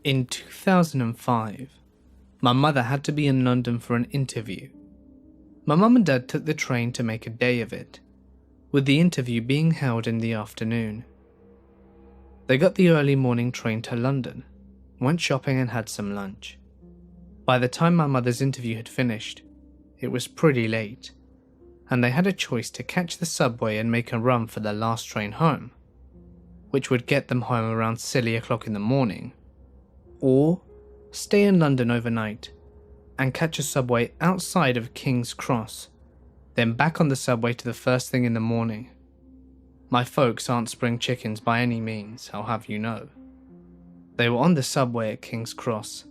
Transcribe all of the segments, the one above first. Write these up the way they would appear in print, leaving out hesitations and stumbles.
In 2005, my mother had to be in London for an interview. My mum and dad took the train to make a day of it, with the interview being held in the afternoon. They got the early morning train to London, went shopping and had some lunch. By the time my mother's interview had finished, it was pretty late, and they had a choice to catch the subway and make a run for their last train home, which would get them home around silly o'clock in the morning, or stay in London overnight and catch a subway outside of King's Cross, then back on the subway to the first thing in the morning. My folks aren't spring chickens by any means, I'll have you know. They were on the subway at King's Cross,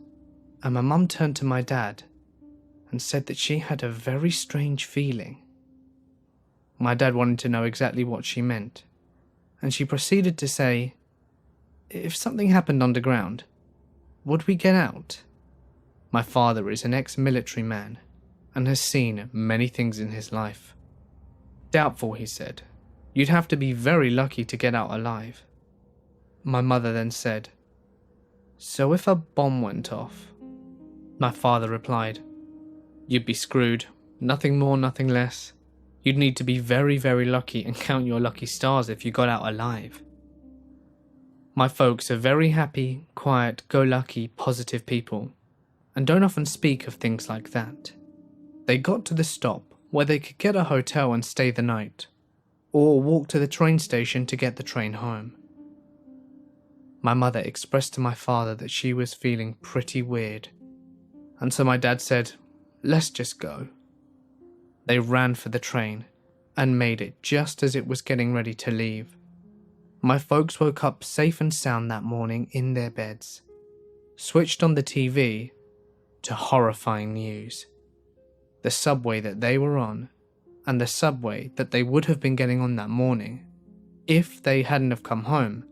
and my mum turned to my dad and said that she had a very strange feeling. My dad wanted to know exactly what she meant, and she proceeded to say, "If something happened underground, would we get out?" My father is an ex-military man and has seen many things in his life. "Doubtful," he said. "You'd have to be very lucky to get out alive." My mother then said, "So if a bomb went off?" My father replied, "You'd be screwed. Nothing more, nothing less. You'd need to be very, very lucky and count your lucky stars if you got out alive." My folks are very happy, quiet, go-lucky, positive people, and don't often speak of things like that. They got to the stop where they could get a hotel and stay the night, or walk to the train station to get the train home. My mother expressed to my father that she was feeling pretty weird, and so my dad said, "Let's just go." They ran for the train and made it just as it was getting ready to leave. My folks woke up safe and sound that morning in their beds, switched on the TV to horrifying news. The subway that they were on, and the subway that they would have been getting on that morning, if they hadn't have come home,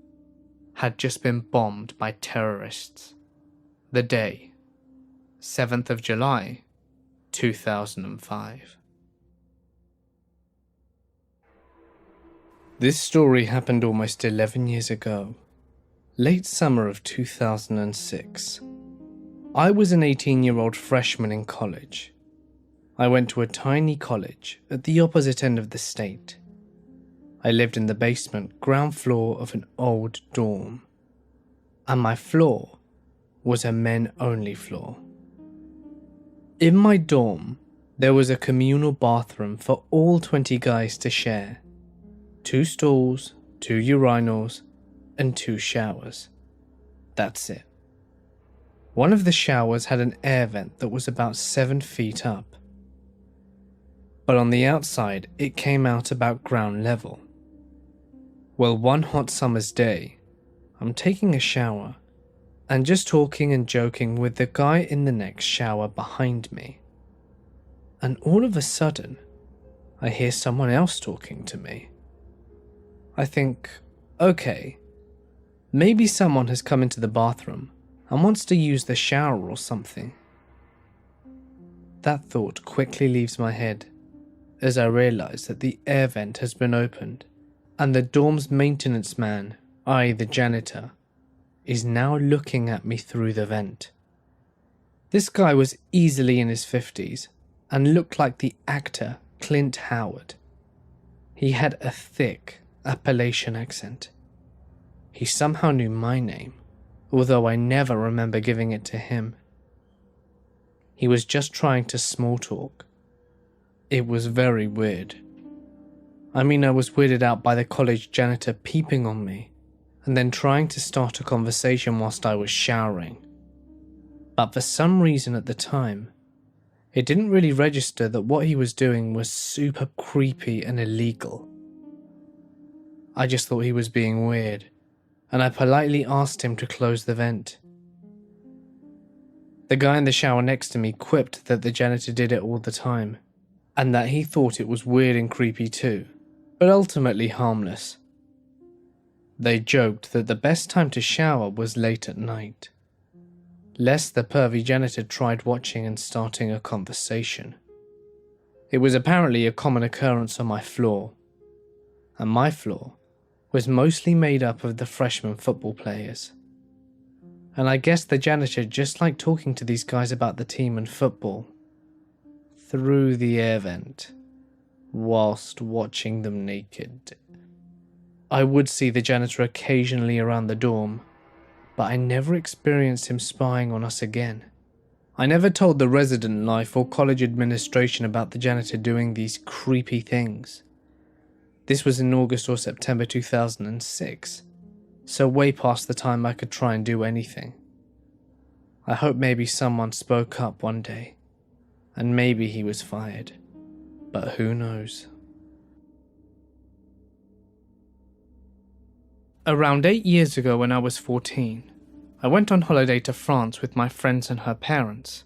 had just been bombed by terrorists. The day, 7th of July, 2005. This story happened almost 11 years ago, late summer of 2006. I was an 18-year-old freshman in college. I went to a tiny college at the opposite end of the state. I lived in the basement ground floor of an old dorm, and my floor was a men-only floor. In my dorm, there was a communal bathroom for all 20 guys to share. 2 stalls, 2 urinals, and 2 showers. That's it. One of the showers had an air vent that was about 7 feet up, but on the outside it came out about ground level. Well, one hot summer's day, I'm taking a shower and just talking and joking with the guy in the next shower behind me, and all of a sudden I hear someone else talking to me. I think, okay, maybe someone has come into the bathroom and wants to use the shower or something. That thought quickly leaves my head as I realize that the air vent has been opened and the dorm's maintenance man, i.e. the janitor, is now looking at me through the vent. This guy was easily in his 50s and looked like the actor Clint Howard. He had a thick Appalachian accent. He somehow knew my name, although I never remember giving it to him. He was just trying to small talk. It was very weird. I mean, I was weirded out by the college janitor peeping on me and then trying to start a conversation whilst I was showering. But for some reason at the time, it didn't really register that what he was doing was super creepy and illegal. I just thought he was being weird, and I politely asked him to close the vent. The guy in the shower next to me quipped that the janitor did it all the time, and that he thought it was weird and creepy too, but ultimately harmless. They joked that the best time to shower was late at night, lest the pervy janitor tried watching and starting a conversation. It was apparently a common occurrence on my floor, and my floor was mostly made up of the freshman football players. and I guess the janitor just liked talking to these guys about the team and football through the air vent whilst watching them naked. I would see the janitor occasionally around the dorm, but I never experienced him spying on us again. I never told the resident life or college administration about the janitor doing these creepy things. This was in August or September 2006, so way past the time I could try and do anything. I hope maybe someone spoke up one day, and maybe he was fired, but who knows. Around 8 years ago when I was 14, I went on holiday to France with my friends and her parents.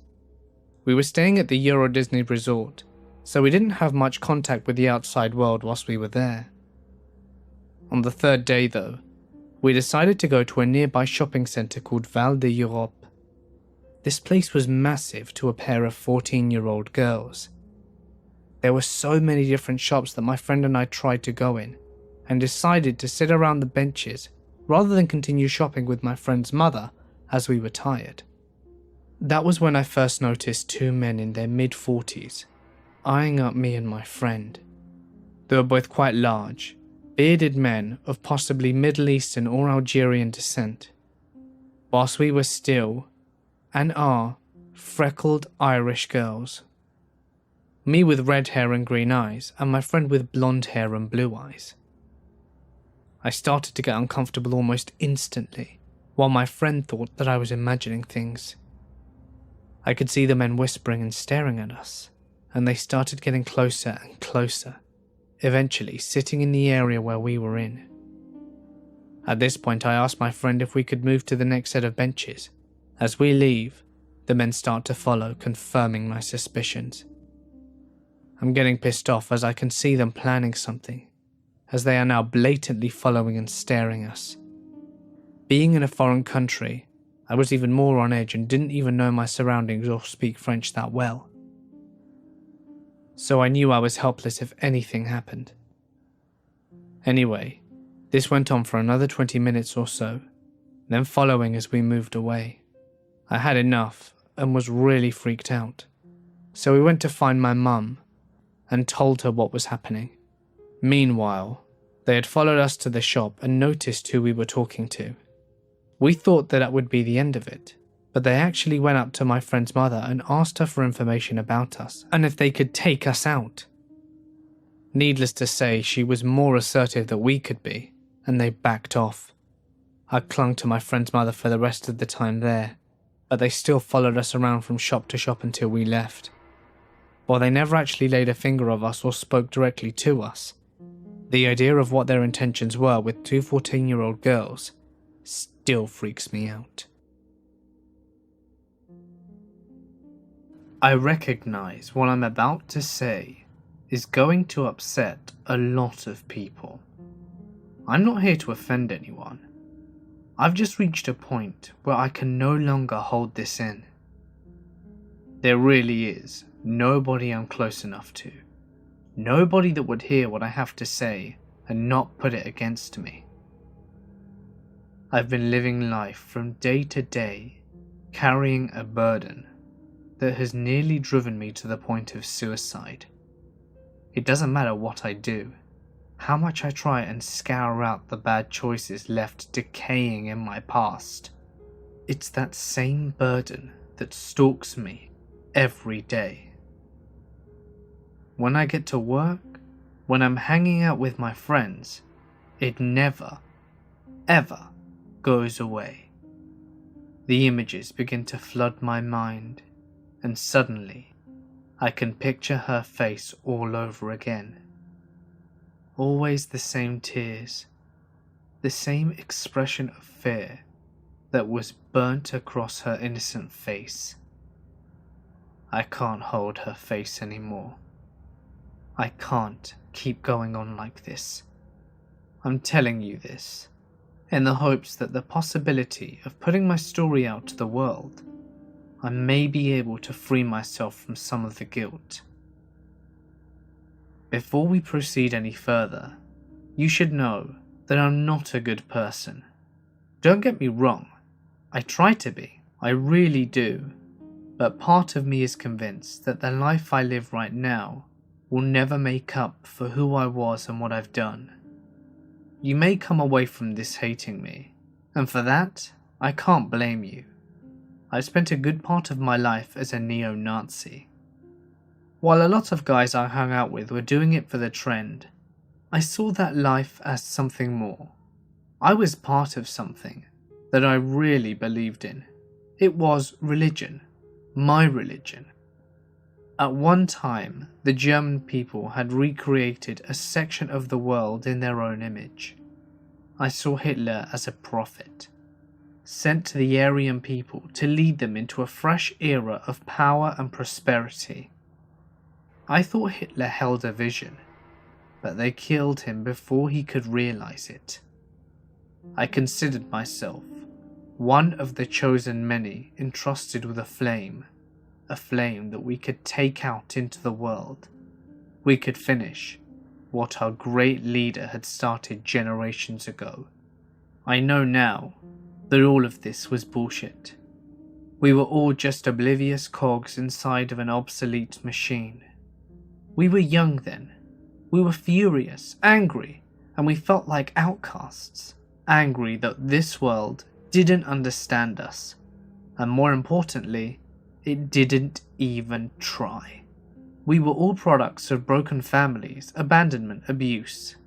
We were staying at the Euro Disney resort, so we didn't have much contact with the outside world whilst we were there. On the third day though, we decided to go to a nearby shopping centre called Val d'Europe. This place was massive to a pair of 14-year-old girls. There were so many different shops that my friend and I tried to go in, and decided to sit around the benches rather than continue shopping with my friend's mother as we were tired. That was when I first noticed two men in their mid-40s eyeing up me and my friend. They were both quite large, bearded men of possibly Middle Eastern or Algerian descent, whilst we were still, and are, freckled Irish girls. Me with red hair and green eyes, and my friend with blonde hair and blue eyes. I started to get uncomfortable almost instantly, while my friend thought that I was imagining things. I could see the men whispering and staring at us, and they started getting closer and closer, eventually sitting in the area where we were in. At this point I asked my friend if we could move to the next set of benches. As we leave, the men start to follow, confirming my suspicions. I'm getting pissed off as I can see them planning something, as they are now blatantly following and staring us. Being in a foreign country, I was even more on edge and didn't even know my surroundings or speak French that well. So I knew I was helpless if anything happened. Anyway, this went on for another 20 minutes or so, then following as we moved away. I had enough and was really freaked out, so we went to find my mum and told her what was happening. Meanwhile, they had followed us to the shop and noticed who we were talking to. We thought that would be the end of it, but they actually went up to my friend's mother and asked her for information about us and if they could take us out. Needless to say, she was more assertive than we could be, and they backed off. I clung to my friend's mother for the rest of the time there, but they still followed us around from shop to shop until we left. While they never actually laid a finger of us or spoke directly to us, the idea of what their intentions were with two 14-year-old girls still freaks me out. I recognize what I'm about to say is going to upset a lot of people. I'm not here to offend anyone. I've just reached a point where I can no longer hold this in. There really is nobody I'm close enough to. Nobody that would hear what I have to say and not put it against me. I've been living life from day to day, carrying a burden that has nearly driven me to the point of suicide. It doesn't matter what I do, how much I try and scour out the bad choices left decaying in my past. It's that same burden that stalks me every day. When I get to work, when I'm hanging out with my friends, it never, ever goes away. The images begin to flood my mind, and suddenly I can picture her face all over again. Always the same tears, the same expression of fear that was burnt across her innocent face. I can't hold her face anymore. I can't keep going on like this. I'm telling you this in the hopes that the possibility of putting my story out to the world, I may be able to free myself from some of the guilt. Before we proceed any further, you should know that I'm not a good person. Don't get me wrong, I try to be, I really do, but part of me is convinced that the life I live right now will never make up for who I was and what I've done. You may come away from this hating me, and for that, I can't blame you. I spent a good part of my life as a neo-Nazi. While a lot of guys I hung out with were doing it for the trend, I saw that life as something more. I was part of something that I really believed in. It was religion, my religion. At one time, the German people had recreated a section of the world in their own image. I saw Hitler as a prophet, sent to the Aryan people to lead them into a fresh era of power and prosperity. I thought Hitler held a vision, but they killed him before he could realize it. I considered myself one of the chosen many entrusted with a flame that we could take out into the world. We could finish what our great leader had started generations ago. I know now that all of this was bullshit. We were all just oblivious cogs inside of an obsolete machine. We were young then. We were furious, angry, and we felt like outcasts. Angry that this world didn't understand us, and more importantly, it didn't even try. We were all products of broken families, abandonment, abuse.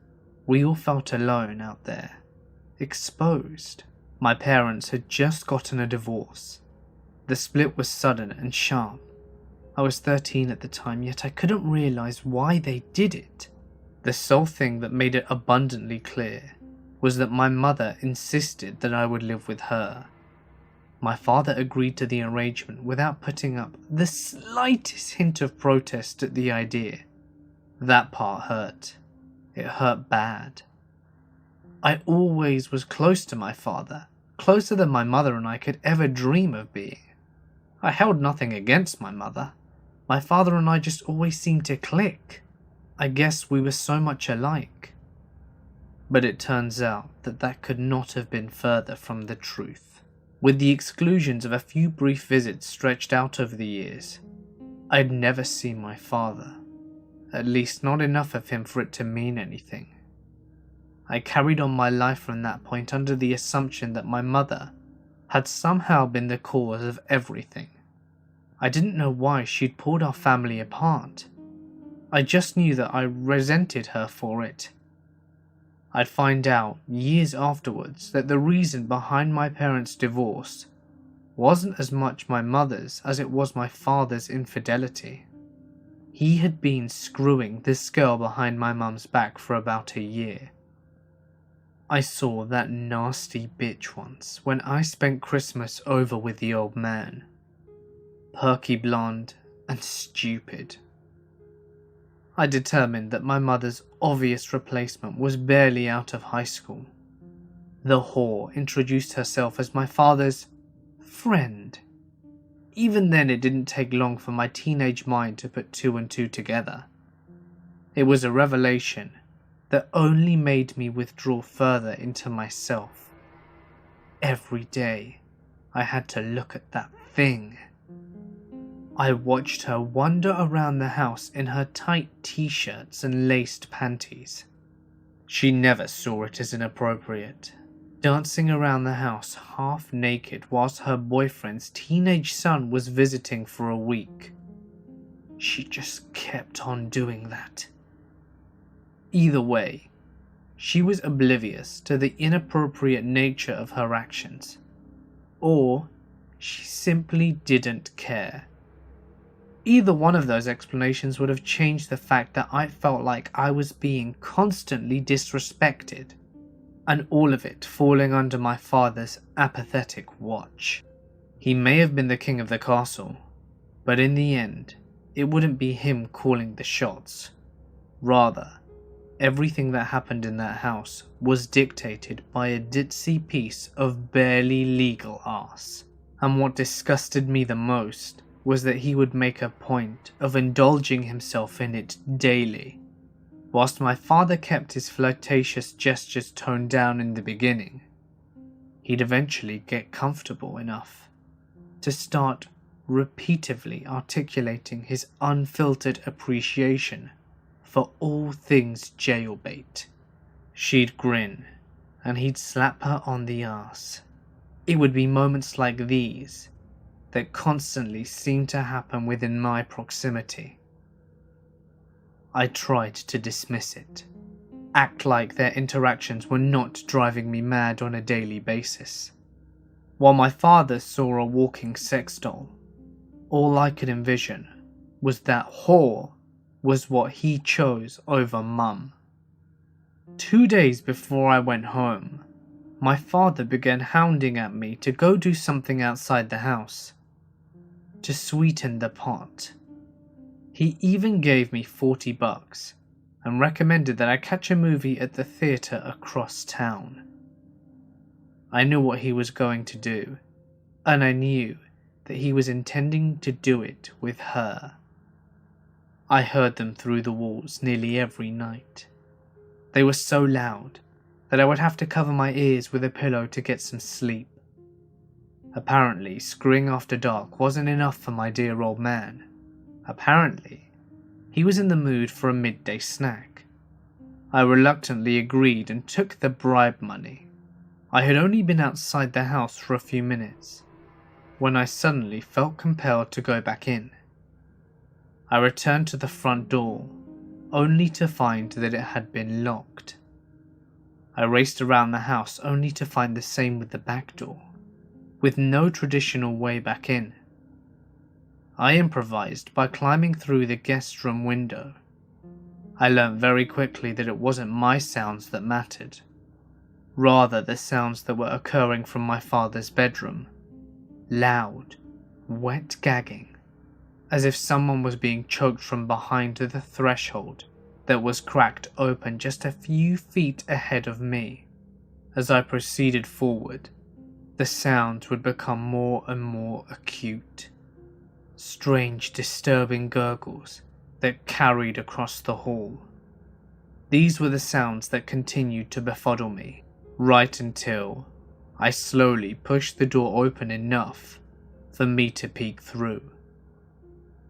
We all felt alone out there, exposed. My parents had just gotten a divorce. The split was sudden and sharp. I was 13 at the time, yet I couldn't realize why they did it. The sole thing that made it abundantly clear was that my mother insisted that I would live with her. My father agreed to the arrangement without putting up the slightest hint of protest at the idea. That part hurt. It hurt bad. I always was close to my father, closer than my mother and I could ever dream of being. I held nothing against my mother. My father and I just always seemed to click. I guess we were so much alike. But it turns out that that could not have been further from the truth. With the exclusions of a few brief visits stretched out over the years, I'd never seen my father, at least not enough of him for it to mean anything. I carried on my life from that point under the assumption that my mother had somehow been the cause of everything. I didn't know why she'd pulled our family apart. I just knew that I resented her for it. I'd find out years afterwards that the reason behind my parents' divorce wasn't as much my mother's as it was my father's infidelity. He had been screwing this girl behind my mum's back for about a year. I saw that nasty bitch once when I spent Christmas over with the old man. Perky blonde and stupid. I determined that my mother's obvious replacement was barely out of high school. The whore introduced herself as my father's friend. Even then it didn't take long for my teenage mind to put two and two together. It was a revelation that only made me withdraw further into myself. Every day I had to look at that thing. I watched her wander around the house in her tight t-shirts and laced panties. She never saw it as inappropriate, dancing around the house half naked whilst her boyfriend's teenage son was visiting for a week. She just kept on doing that. Either way, she was oblivious to the inappropriate nature of her actions, or she simply didn't care. Either one of those explanations would have changed the fact that I felt like I was being constantly disrespected, and all of it falling under my father's apathetic watch. He may have been the king of the castle, but in the end, it wouldn't be him calling the shots. Rather, everything that happened in that house was dictated by a ditzy piece of barely legal arse. And what disgusted me the most was that he would make a point of indulging himself in it daily. Whilst my father kept his flirtatious gestures toned down in the beginning, he'd eventually get comfortable enough to start repeatedly articulating his unfiltered appreciation for all things jailbait. She'd grin, and he'd slap her on the arse. It would be moments like these that constantly seemed to happen within my proximity. I tried to dismiss it, act like their interactions were not driving me mad on a daily basis. While my father saw a walking sex doll, all I could envision was that whore was what he chose over Mum. 2 days before I went home, my father began hounding at me to go do something outside the house, to sweeten the pot. He even gave me $40 and recommended that I catch a movie at the theatre across town. I knew what he was going to do, and I knew that he was intending to do it with her. I heard them through the walls nearly every night. They were so loud that I would have to cover my ears with a pillow to get some sleep. Apparently, screaming after dark wasn't enough for my dear old man. Apparently, he was in the mood for a midday snack. I reluctantly agreed and took the bribe money. I had only been outside the house for a few minutes when I suddenly felt compelled to go back in. I returned to the front door, only to find that it had been locked. I raced around the house only to find the same with the back door, with no traditional way back in. I improvised by climbing through the guest room window. I learned very quickly that it wasn't my sounds that mattered, rather the sounds that were occurring from my father's bedroom. Loud, wet gagging, as if someone was being choked from behind the threshold that was cracked open just a few feet ahead of me. As I proceeded forward, the sounds would become more and more acute. Strange, disturbing gurgles that carried across the hall. These were the sounds that continued to befuddle me, right until I slowly pushed the door open enough for me to peek through.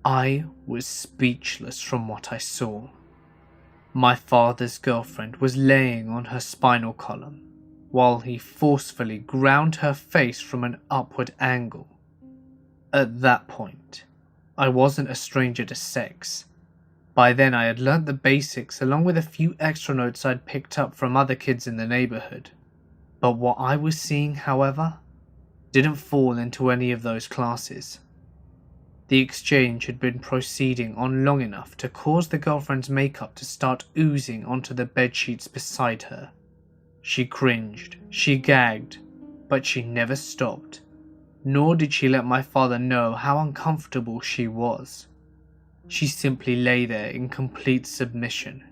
I was speechless from what I saw. My father's girlfriend was laying on her spinal column, while he forcefully ground her face from an upward angle. At that point, I wasn't a stranger to sex. By then I had learnt the basics along with a few extra notes I'd picked up from other kids in the neighbourhood. But what I was seeing, however, didn't fall into any of those classes. The exchange had been proceeding on long enough to cause the girlfriend's makeup to start oozing onto the bedsheets beside her. She cringed, she gagged, but she never stopped, nor did she let my father know how uncomfortable she was. She simply lay there in complete submission.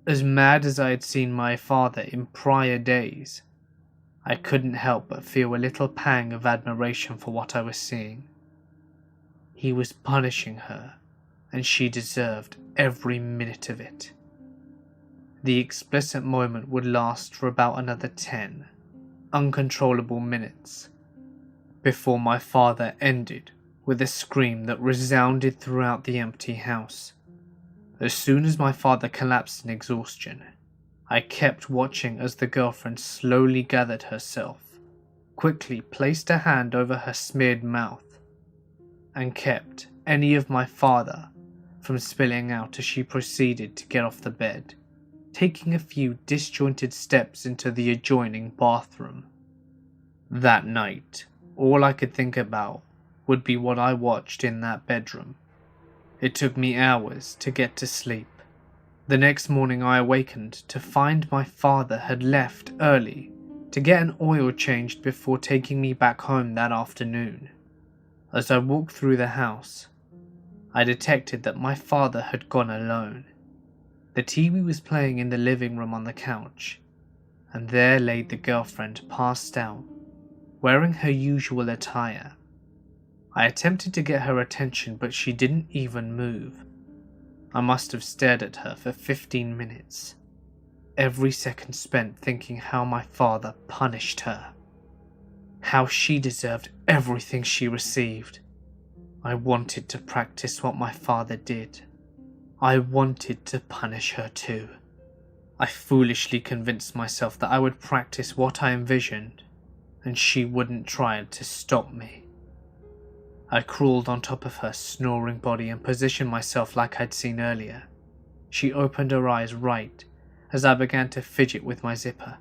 As mad as I had seen my father in prior days, I couldn't help but feel a little pang of admiration for what I was seeing. He was punishing her, and she deserved every minute of it. The explicit moment would last for about another 10 uncontrollable minutes, before my father ended with a scream that resounded throughout the empty house. As soon as my father collapsed in exhaustion, I kept watching as the girlfriend slowly gathered herself, quickly placed a hand over her smeared mouth, and kept any of my father from spilling out as she proceeded to get off the bed, taking a few disjointed steps into the adjoining bathroom. That night, all I could think about would be what I watched in that bedroom. It took me hours to get to sleep. The next morning I awakened to find my father had left early to get an oil changed before taking me back home that afternoon. As I walked through the house, I detected that my father had gone alone. The TV was playing in the living room on the couch, and there lay the girlfriend passed out, wearing her usual attire. I attempted to get her attention, but she didn't even move. I must have stared at her for 15 minutes, every second spent thinking how my father punished her. how she deserved everything she received. I wanted to practice what my father did. I wanted to punish her too. I foolishly convinced myself that I would practice what I envisioned, and she wouldn't try to stop me. I crawled on top of her snoring body and positioned myself like I'd seen earlier. She opened her eyes right as I began to fidget with my zipper.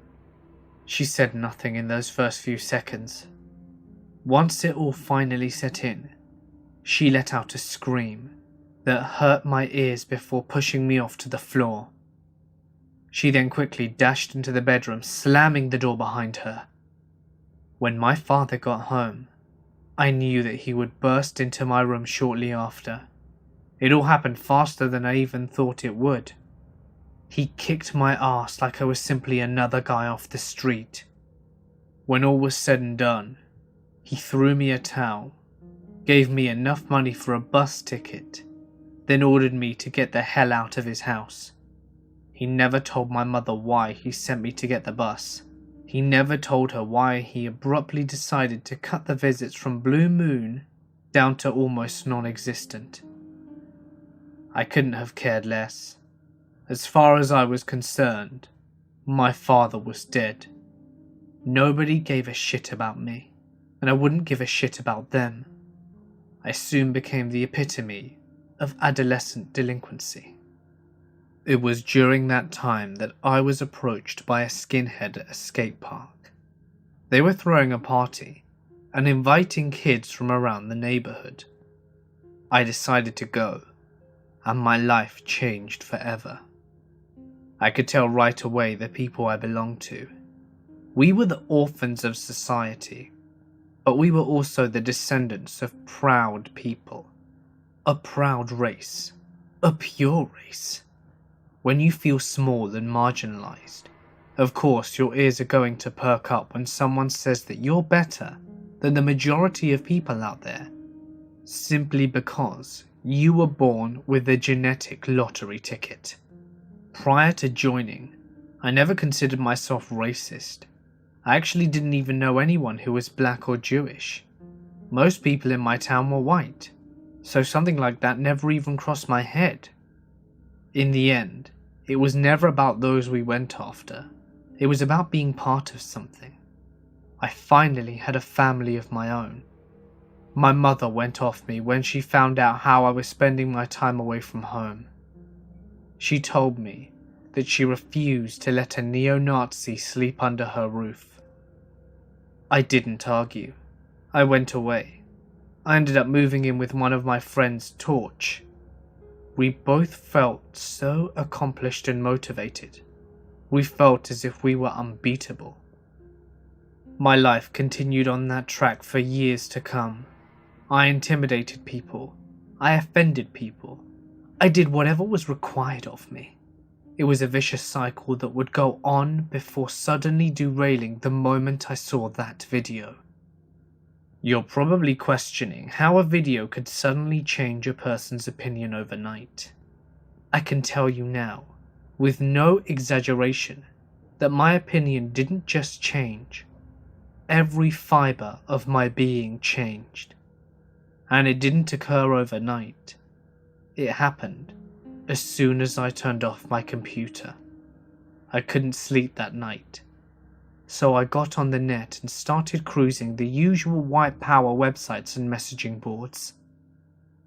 She said nothing in those first few seconds. Once it all finally set in, she let out a scream that hurt my ears before pushing me off to the floor. She then quickly dashed into the bedroom, slamming the door behind her. When my father got home, I knew that he would burst into my room shortly after. It all happened faster than I even thought it would. He kicked my ass like I was simply another guy off the street. When all was said and done, he threw me a towel, gave me enough money for a bus ticket, then ordered me to get the hell out of his house. He never told my mother why he sent me to get the bus. He never told her why he abruptly decided to cut the visits from Blue Moon down to almost non-existent. I couldn't have cared less. As far as I was concerned, my father was dead. Nobody gave a shit about me, and I wouldn't give a shit about them. I soon became the epitome of adolescent delinquency. It was during that time that I was approached by a skinhead at a skate park. They were throwing a party and inviting kids from around the neighborhood. I decided to go, and my life changed forever. I could tell right away the people I belonged to. We were the orphans of society, but we were also the descendants of proud people. A proud race. A pure race. When you feel small and marginalized, of course your ears are going to perk up when someone says that you're better than the majority of people out there, simply because you were born with a genetic lottery ticket. Prior to joining, I never considered myself racist. I actually didn't even know anyone who was black or Jewish. Most people in my town were white, so something like that never even crossed my head. In the end, it was never about those we went after. It was about being part of something. I finally had a family of my own. My mother went off me when she found out how I was spending my time away from home. She told me that she refused to let a neo-Nazi sleep under her roof. I didn't argue. I went away. I ended up moving in with one of my friends, Torch. We both felt so accomplished and motivated. We felt as if we were unbeatable. My life continued on that track for years to come. I intimidated people. I offended people. I did whatever was required of me. It was a vicious cycle that would go on before suddenly derailing the moment I saw that video. You're probably questioning how a video could suddenly change a person's opinion overnight. I can tell you now, with no exaggeration, that my opinion didn't just change. Every fiber of my being changed. And it didn't occur overnight. It happened as soon as I turned off my computer. I couldn't sleep that night. So I got on the net and started cruising the usual white power websites and messaging boards.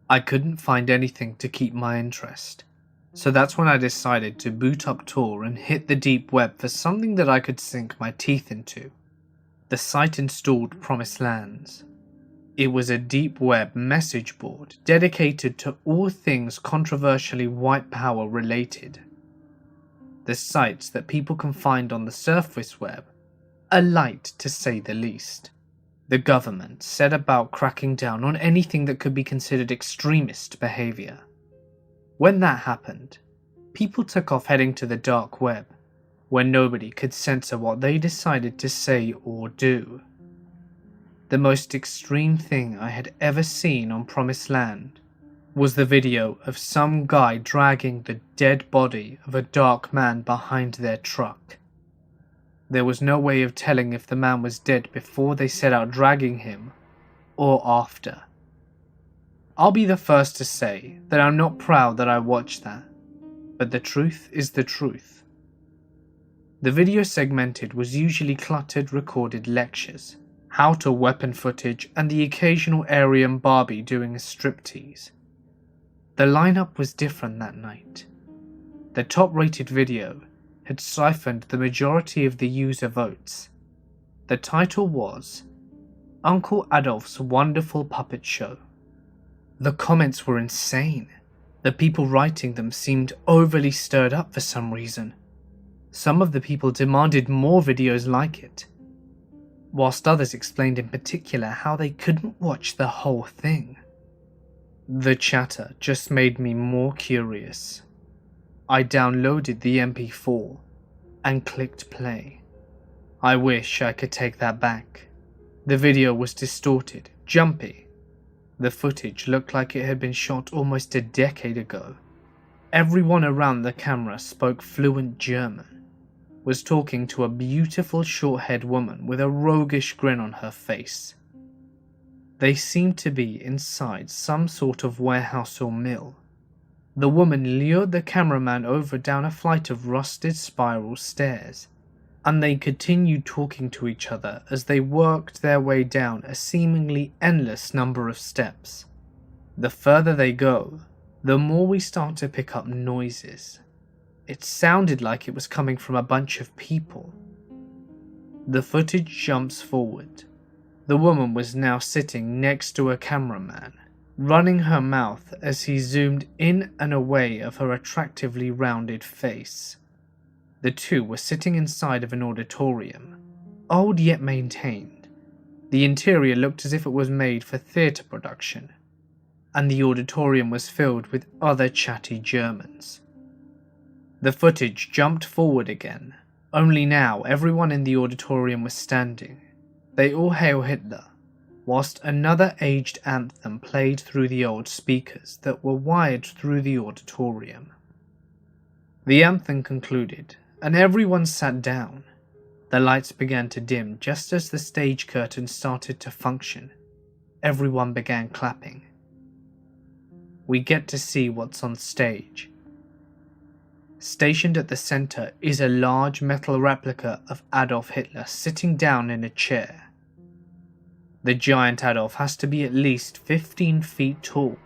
I couldn't find anything to keep my interest, so that's when I decided to boot up Tor and hit the deep web for something that I could sink my teeth into. The site installed Promised Lands. It was a deep web message board dedicated to all things controversially white power related. The sites that people can find on the surface web are light to say the least. The government set about cracking down on anything that could be considered extremist behavior. When that happened, people took off heading to the dark web, where nobody could censor what they decided to say or do. The most extreme thing I had ever seen on Promised Land was the video of some guy dragging the dead body of a dark man behind their truck. There was no way of telling if the man was dead before they set out dragging him, or after. I'll be the first to say that I'm not proud that I watched that, but the truth is the truth. The video segmented was usually cluttered recorded lectures, how-to weapon footage, and the occasional Aryan Barbie doing a striptease. The lineup was different that night. The top-rated video had siphoned the majority of the user votes. The title was Uncle Adolf's Wonderful Puppet Show. The comments were insane. The people writing them seemed overly stirred up for some reason. Some of the people demanded more videos like it, whilst others explained in particular how they couldn't watch the whole thing. The chatter just made me more curious. I downloaded the MP4 and clicked play. I wish I could take that back. The video was distorted, jumpy. The footage looked like it had been shot almost a decade ago. Everyone around the camera spoke fluent German, was talking to a beautiful short-haired woman with a roguish grin on her face. They seemed to be inside some sort of warehouse or mill. The woman lured the cameraman over down a flight of rusted spiral stairs, and they continued talking to each other as they worked their way down a seemingly endless number of steps. The further they go, the more we start to pick up noises. It sounded like it was coming from a bunch of people. The footage jumps forward. The woman was now sitting next to a cameraman, running her mouth as he zoomed in and away of her attractively rounded face. The two were sitting inside of an auditorium, old yet maintained. The interior looked as if it was made for theatre production, and the auditorium was filled with other chatty Germans. The footage jumped forward again, only now everyone in the auditorium was standing. They all hail Hitler, whilst another aged anthem played through the old speakers that were wired through the auditorium. The anthem concluded, and everyone sat down. The lights began to dim just as the stage curtain started to function. Everyone began clapping. We get to see what's on stage. Stationed at the center is a large metal replica of Adolf Hitler sitting down in a chair. The giant Adolf has to be at least 15 feet tall.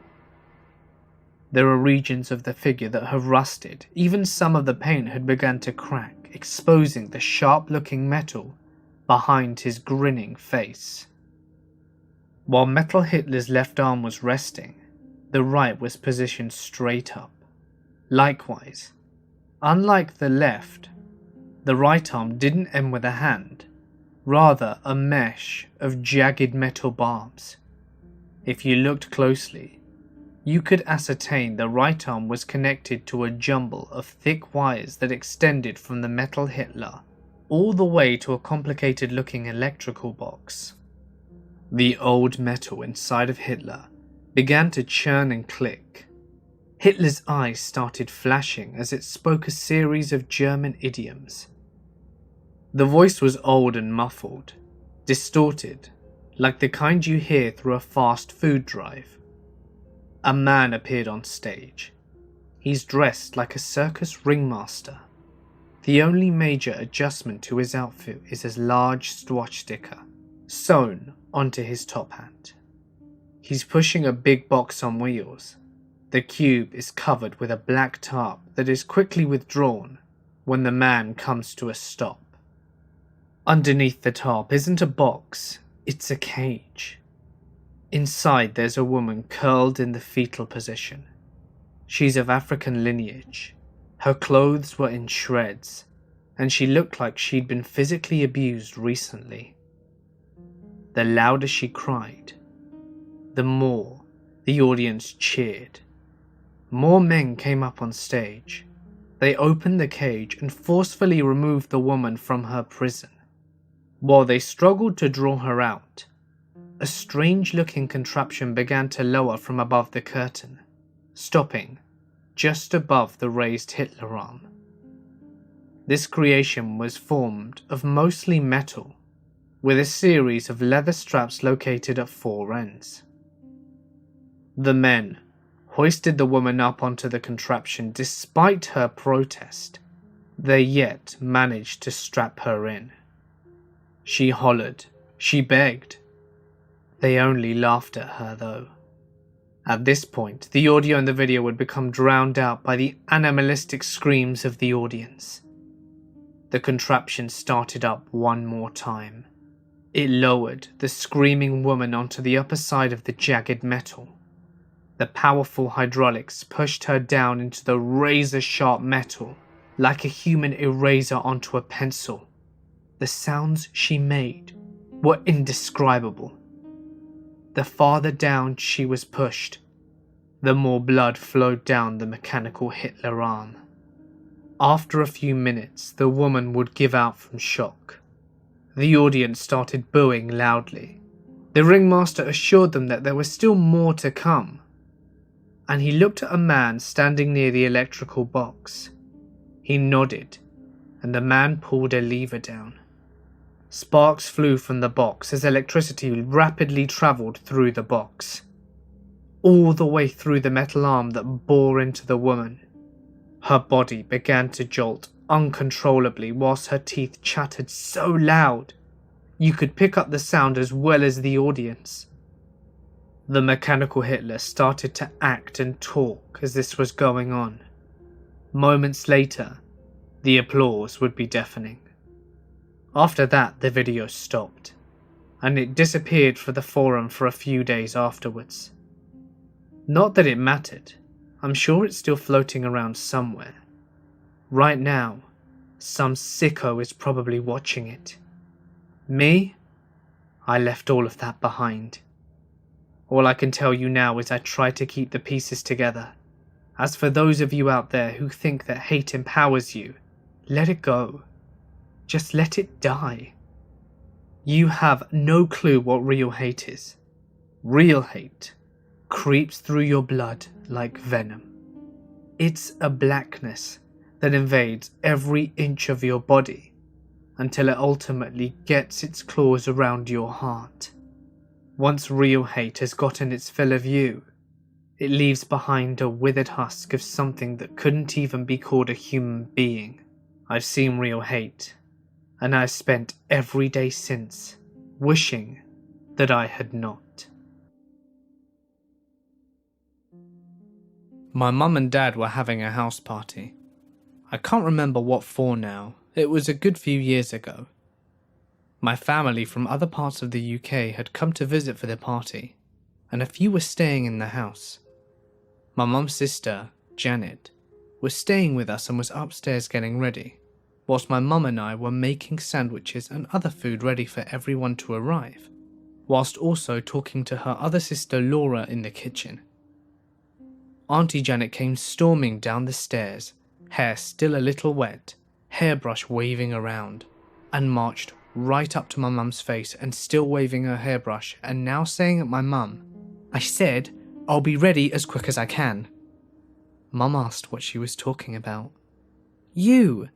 There are regions of the figure that have rusted, even some of the paint had begun to crack, exposing the sharp-looking metal behind his grinning face. While Metal Hitler's left arm was resting, the right was positioned straight up. Likewise, unlike the left, the right arm didn't end with a hand, rather a mesh of jagged metal barbs. If you looked closely, you could ascertain the right arm was connected to a jumble of thick wires that extended from the Metal Hitler all the way to a complicated-looking electrical box. The old metal inside of Hitler began to churn and click. Hitler's eyes started flashing as it spoke a series of German idioms. The voice was old and muffled, distorted, like the kind you hear through a fast food drive. A man appeared on stage. He's dressed like a circus ringmaster. The only major adjustment to his outfit is a large swastika sewn onto his top hat. He's pushing a big box on wheels. The cube is covered with a black tarp that is quickly withdrawn when the man comes to a stop. Underneath the tarp isn't a box, it's a cage. Inside there's a woman curled in the fetal position. She's of African lineage. Her clothes were in shreds, and she looked like she'd been physically abused recently. The louder she cried, the more the audience cheered. More men came up on stage. They opened the cage and forcefully removed the woman from her prison. While they struggled to draw her out, a strange-looking contraption began to lower from above the curtain, stopping just above the raised Hitler arm. This creation was formed of mostly metal, with a series of leather straps located at four ends. The men hoisted the woman up onto the contraption despite her protest. They yet managed to strap her in. She hollered, she begged. They only laughed at her though. At this point, the audio in the video would become drowned out by the animalistic screams of the audience. The contraption started up one more time. It lowered the screaming woman onto the upper side of the jagged metal. The powerful hydraulics pushed her down into the razor-sharp metal, like a human eraser onto a pencil. The sounds she made were indescribable. The farther down she was pushed, the more blood flowed down the mechanical Hitler arm. After a few minutes, the woman would give out from shock. The audience started booing loudly. The ringmaster assured them that there was still more to come, and he looked at a man standing near the electrical box. He nodded, and the man pulled a lever down. Sparks flew from the box as electricity rapidly travelled through the box, all the way through the metal arm that bore into the woman. Her body began to jolt uncontrollably whilst her teeth chattered so loud you could pick up the sound as well as the audience. The mechanical Hitler started to act and talk as this was going on. Moments later, the applause would be deafening. After that, the video stopped, and it disappeared from the forum for a few days afterwards. Not that it mattered. I'm sure it's still floating around somewhere. Right now, some sicko is probably watching it. Me? I left all of that behind. All I can tell you now is I try to keep the pieces together. As for those of you out there who think that hate empowers you, let it go. Just let it die. You have no clue what real hate is. Real hate creeps through your blood like venom. It's a blackness that invades every inch of your body until it ultimately gets its claws around your heart. Once real hate has gotten its fill of you, it leaves behind a withered husk of something that couldn't even be called a human being. I've seen real hate, and I've spent every day since wishing that I had not. My mum and dad were having a house party. I can't remember what for now. It was a good few years ago. My family from other parts of the UK had come to visit for the party, and a few were staying in the house. My mum's sister, Janet, was staying with us and was upstairs getting ready, whilst my mum and I were making sandwiches and other food ready for everyone to arrive, whilst also talking to her other sister Laura in the kitchen. Auntie Janet came storming down the stairs, hair still a little wet, hairbrush waving around, and marched right up to my mum's face and still waving her hairbrush and now saying at my mum, "I said, I'll be ready as quick as I can." Mum asked what she was talking about. You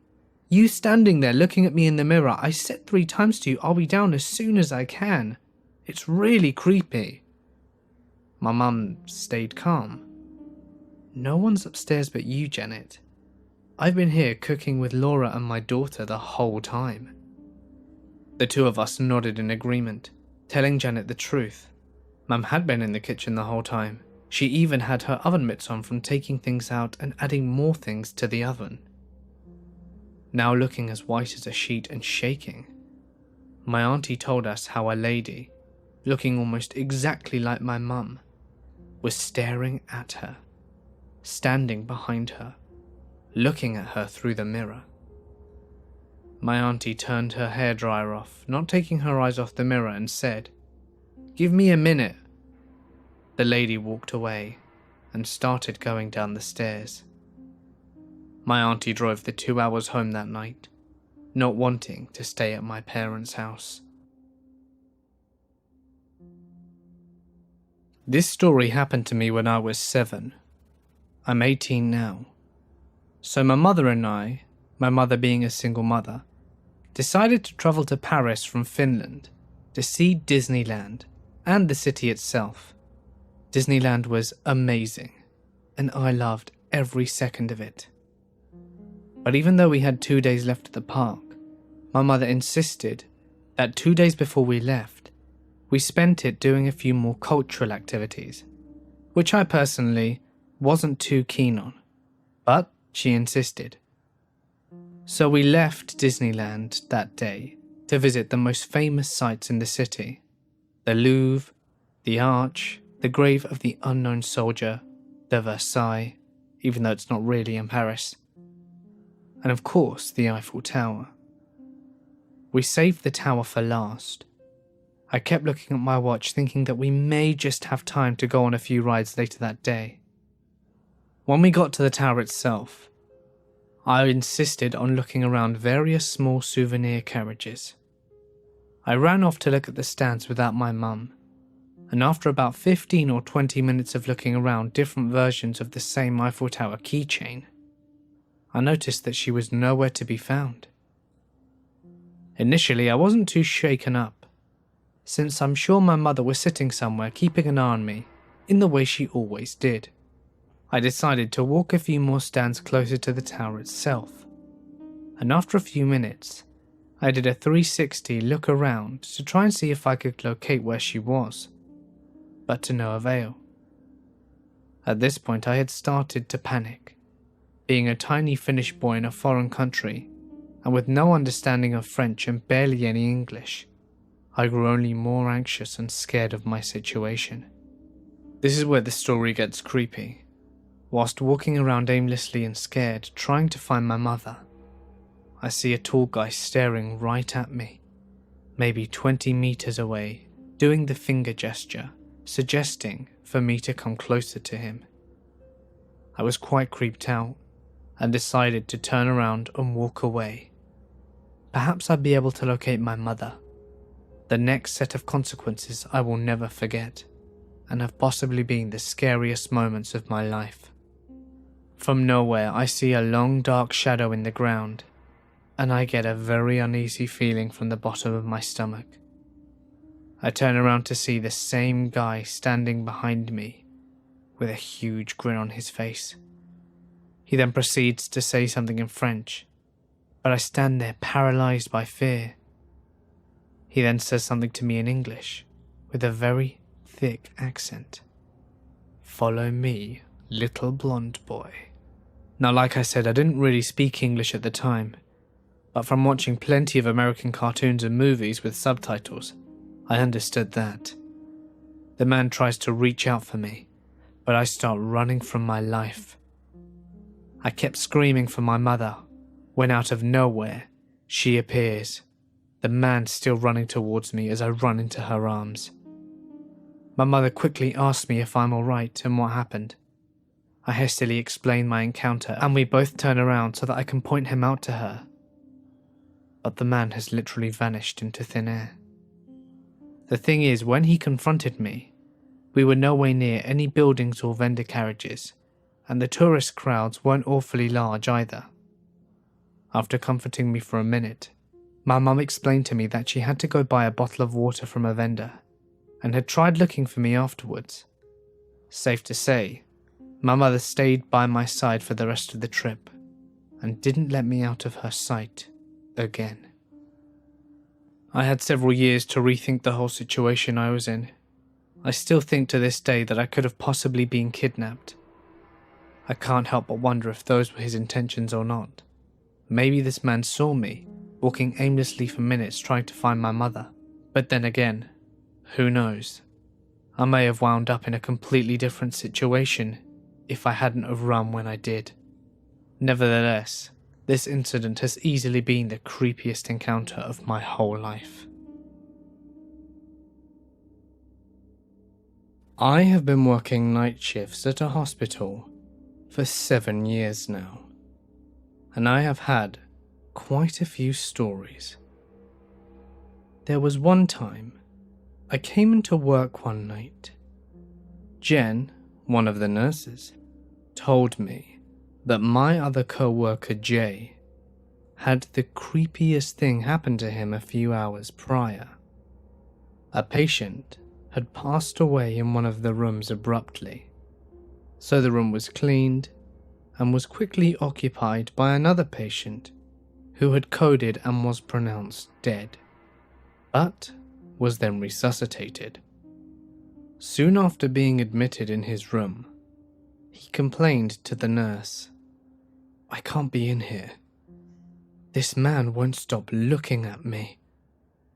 standing there looking at me in the mirror. I said 3 times to you, I'll be down as soon as I can. It's really creepy. My mum stayed calm. No one's upstairs but you, Janet. I've been here cooking with Laura and my daughter the whole time. The two of us nodded in agreement, telling Janet the truth. Mum had been in the kitchen the whole time. She even had her oven mitts on from taking things out and adding more things to the oven. Now looking as white as a sheet and shaking, my auntie told us how a lady, looking almost exactly like my mum, was staring at her, standing behind her, looking at her through the mirror. My auntie turned her hairdryer off, not taking her eyes off the mirror, and said, "Give me a minute." The lady walked away and started going down the stairs. My auntie drove the 2 hours home that night, not wanting to stay at my parents' house. This story happened to me when I was 7. I'm 18 now. So my mother and I, my mother being a single mother, decided to travel to Paris from Finland to see Disneyland and the city itself. Disneyland was amazing, and I loved every second of it. But even though we had 2 days left at the park, my mother insisted that 2 days before we left, we spent it doing a few more cultural activities, which I personally wasn't too keen on, but she insisted. So we left Disneyland that day to visit the most famous sites in the city: the Louvre, the Arch, the grave of the unknown soldier, the Versailles, even though it's not really in Paris, and of course the Eiffel Tower. We saved the tower for last. I kept looking at my watch thinking that we may just have time to go on a few rides later that day. When we got to the tower itself, I insisted on looking around various small souvenir carriages. I ran off to look at the stands without my mum, and after about 15 or 20 minutes of looking around different versions of the same Eiffel Tower keychain, I noticed that she was nowhere to be found. Initially, I wasn't too shaken up, since I'm sure my mother was sitting somewhere keeping an eye on me, in the way she always did. I decided to walk a few more stands closer to the tower itself, and after a few minutes, I did a 360 look around to try and see if I could locate where she was, but to no avail. At this point, I had started to panic. Being a tiny Finnish boy in a foreign country, and with no understanding of French and barely any English, I grew only more anxious and scared of my situation. This is where the story gets creepy. Whilst walking around aimlessly and scared, trying to find my mother, I see a tall guy staring right at me, maybe 20 meters away, doing the finger gesture, suggesting for me to come closer to him. I was quite creeped out and decided to turn around and walk away. Perhaps I'd be able to locate my mother. The next set of consequences I will never forget, and have possibly been the scariest moments of my life. From nowhere, I see a long dark shadow in the ground, and I get a very uneasy feeling from the bottom of my stomach. I turn around to see the same guy standing behind me, with a huge grin on his face. He then proceeds to say something in French, but I stand there paralyzed by fear. He then says something to me in English, with a very thick accent. "Follow me, little blonde boy." Now, like I said, I didn't really speak English at the time, but from watching plenty of American cartoons and movies with subtitles, I understood that. The man tries to reach out for me, but I start running from my life. I kept screaming for my mother, when out of nowhere, she appears, the man still running towards me as I run into her arms. My mother quickly asks me if I'm alright and what happened. I hastily explain my encounter and we both turn around so that I can point him out to her. But the man has literally vanished into thin air. The thing is, when he confronted me, we were nowhere near any buildings or vendor carriages, and the tourist crowds weren't awfully large either. After comforting me for a minute, my mum explained to me that she had to go buy a bottle of water from a vendor, and had tried looking for me afterwards. Safe to say, my mother stayed by my side for the rest of the trip, and didn't let me out of her sight again. I had several years to rethink the whole situation I was in. I still think to this day that I could have possibly been kidnapped. I can't help but wonder if those were his intentions or not. Maybe this man saw me, walking aimlessly for minutes trying to find my mother. But then again, who knows? I may have wound up in a completely different situation if I hadn't have run when I did. Nevertheless, this incident has easily been the creepiest encounter of my whole life. I have been working night shifts at a hospital for 7 years now, and I have had quite a few stories. There was one time I came into work one night. Jen, one of the nurses, told me that my other co-worker Jay had the creepiest thing happen to him a few hours prior. A patient had passed away in one of the rooms abruptly, so the room was cleaned and was quickly occupied by another patient who had coded and was pronounced dead, but was then resuscitated. Soon after being admitted in his room, he complained to the nurse, "I can't be in here. This man won't stop looking at me.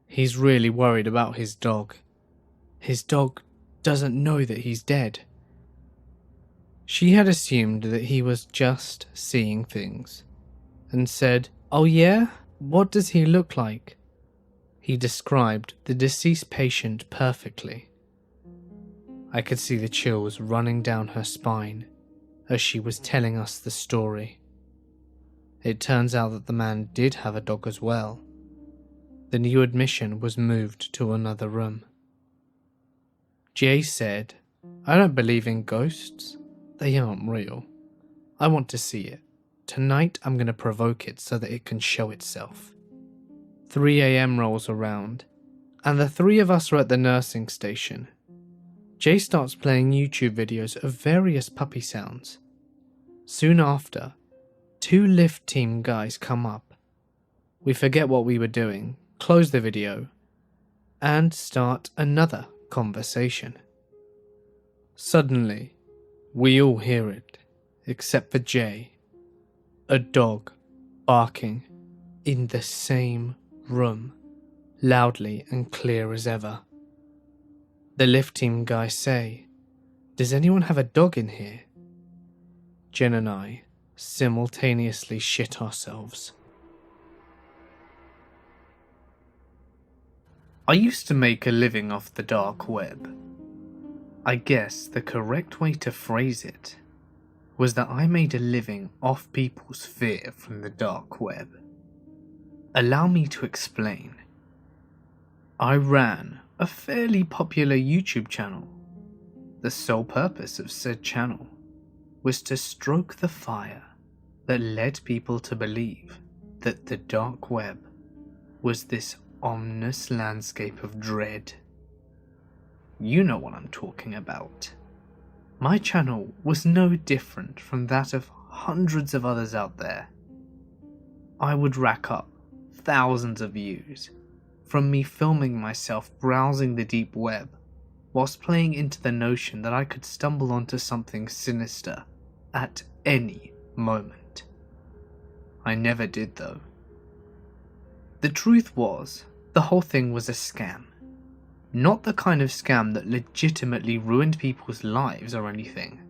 He's really worried about his dog. His dog doesn't know that he's dead." She had assumed that he was just seeing things, and said, "Oh yeah? What does he look like?" He described the deceased patient perfectly. I could see the chills running down her spine as she was telling us the story. It turns out that the man did have a dog as well. The new admission was moved to another room. Jay said, "I don't believe in ghosts. They aren't real. I want to see it. Tonight I'm going to provoke it so that it can show itself." 3 a.m. rolls around, and the three of us are at the nursing station. Jay starts playing YouTube videos of various puppy sounds. Soon after, 2 lift team guys come up. We forget what we were doing, close the video, and start another conversation. Suddenly, we all hear it, except for Jay. A dog barking in the same room, loudly and clear as ever. The lift team guys say, "Does anyone have a dog in here?" Jen and I simultaneously shit ourselves. I used to make a living off the dark web. I guess the correct way to phrase it was that I made a living off people's fear from the dark web. Allow me to explain. I ran a fairly popular YouTube channel. The sole purpose of said channel was to stoke the fire that led people to believe that the dark web was this ominous landscape of dread. You know what I'm talking about. My channel was no different from that of hundreds of others out there. I would rack up thousands of views from me filming myself browsing the deep web whilst playing into the notion that I could stumble onto something sinister at any moment. I never did though. The truth was, the whole thing was a scam. Not the kind of scam that legitimately ruined people's lives or anything,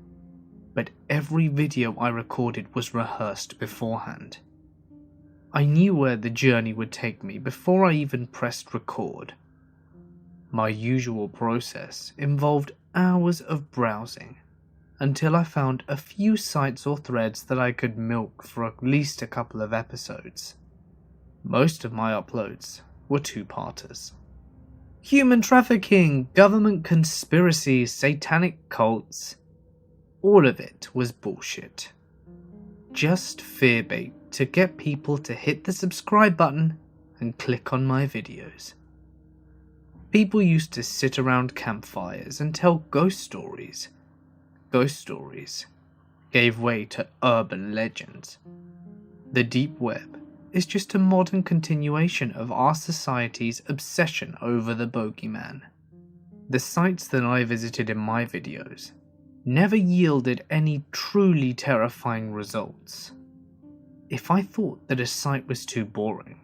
but every video I recorded was rehearsed beforehand. I knew where the journey would take me before I even pressed record. My usual process involved hours of browsing until I found a few sites or threads that I could milk for at least a couple of episodes. Most of my uploads were 2-parters. Human trafficking, government conspiracies, satanic cults. All of it was bullshit. Just fearbait to get people to hit the subscribe button and click on my videos. People used to sit around campfires and tell ghost stories. Ghost stories gave way to urban legends. The deep web is just a modern continuation of our society's obsession over the bogeyman. The sites that I visited in my videos never yielded any truly terrifying results. If I thought that a site was too boring,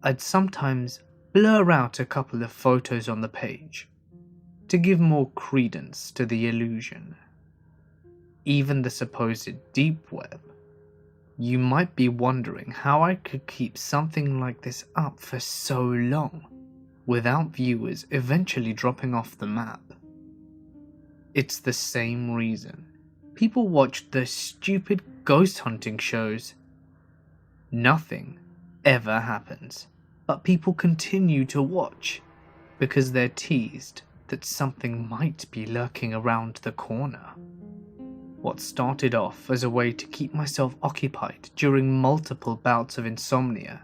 I'd sometimes blur out a couple of photos on the page to give more credence to the illusion. Even the supposed deep web. You might be wondering how I could keep something like this up for so long without viewers eventually dropping off the map. It's the same reason people watch those stupid ghost hunting shows. Nothing ever happens, but people continue to watch because they're teased that something might be lurking around the corner. What started off as a way to keep myself occupied during multiple bouts of insomnia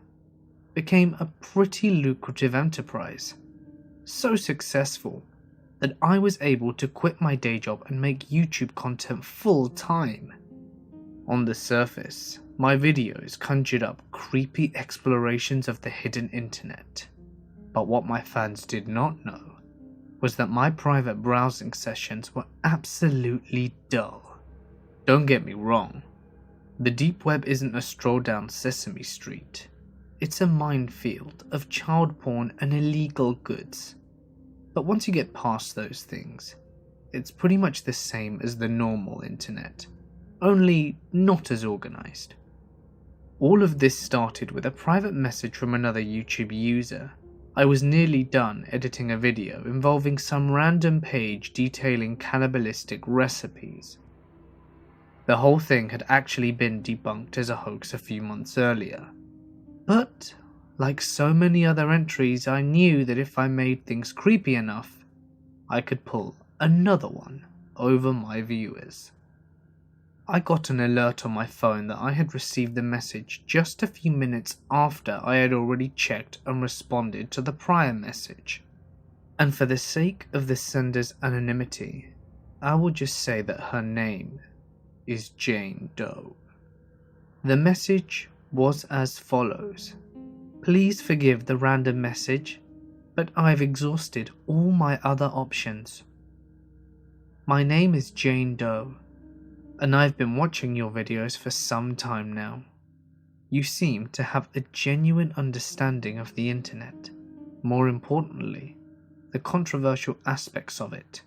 became a pretty lucrative enterprise. So successful that I was able to quit my day job and make YouTube content full time. On the surface, my videos conjured up creepy explorations of the hidden internet. But what my fans did not know was that my private browsing sessions were absolutely dull. Don't get me wrong, the deep web isn't a stroll down Sesame Street. It's a minefield of child porn and illegal goods. But once you get past those things, it's pretty much the same as the normal internet, only not as organized. All of this started with a private message from another YouTube user. I was nearly done editing a video involving some random page detailing cannibalistic recipes. The whole thing had actually been debunked as a hoax a few months earlier. But, like so many other entries, I knew that if I made things creepy enough, I could pull another one over my viewers. I got an alert on my phone that I had received the message just a few minutes after I had already checked and responded to the prior message. And for the sake of the sender's anonymity, I will just say that her name is Jane Doe. The message was as follows: "Please forgive the random message, but I've exhausted all my other options. My name is Jane Doe, and I've been watching your videos for some time now. You seem to have a genuine understanding of the internet, more importantly, the controversial aspects of it.